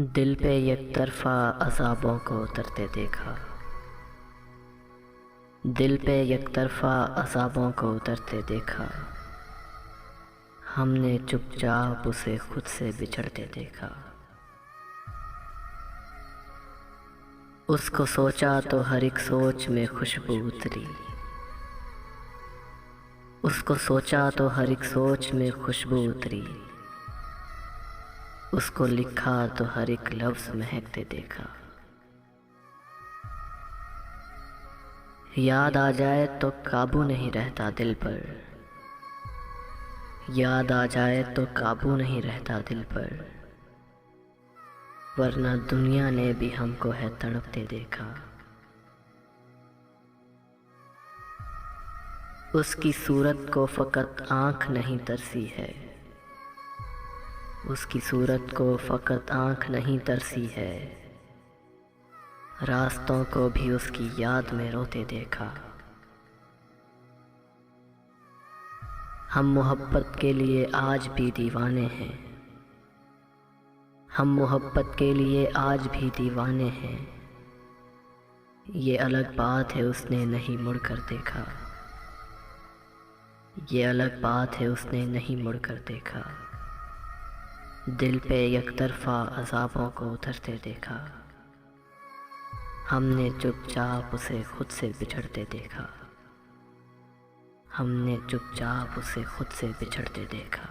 दिल पे एक तरफा अज़ाबों को उतरते देखा। दिल पे एक तरफा अज़ाबों को उतरते देखा। हमने चुपचाप उसे खुद से बिछड़ते देखा। उसको सोचा तो हर एक सोच में खुशबू उतरी। उसको सोचा तो हर एक सोच में खुशबू उतरी। उसको लिखा तो हर एक लफ्ज़ महकते देखा। याद आ जाए तो काबू नहीं रहता दिल पर। याद आ जाए तो काबू नहीं रहता दिल पर। वरना दुनिया ने भी हमको है तड़पते देखा। उसकी सूरत को फ़कत आँख नहीं तरसी है। उसकी सूरत को फ़कत आँख नहीं तरसी है। रास्तों को भी उसकी याद में रोते देखा। हम मोहब्बत के लिए आज भी दीवाने हैं। हम मोहब्बत के लिए आज भी दीवाने हैं। ये अलग बात है उसने नहीं मुड़कर देखा। ये अलग बात है उसने नहीं मुड़कर देखा। दिल पे एक तरफा अज़ाबों को उतरते देखा। हमने चुपचाप उसे खुद से बिछड़ते देखा। हमने चुपचाप उसे खुद से बिछड़ते देखा।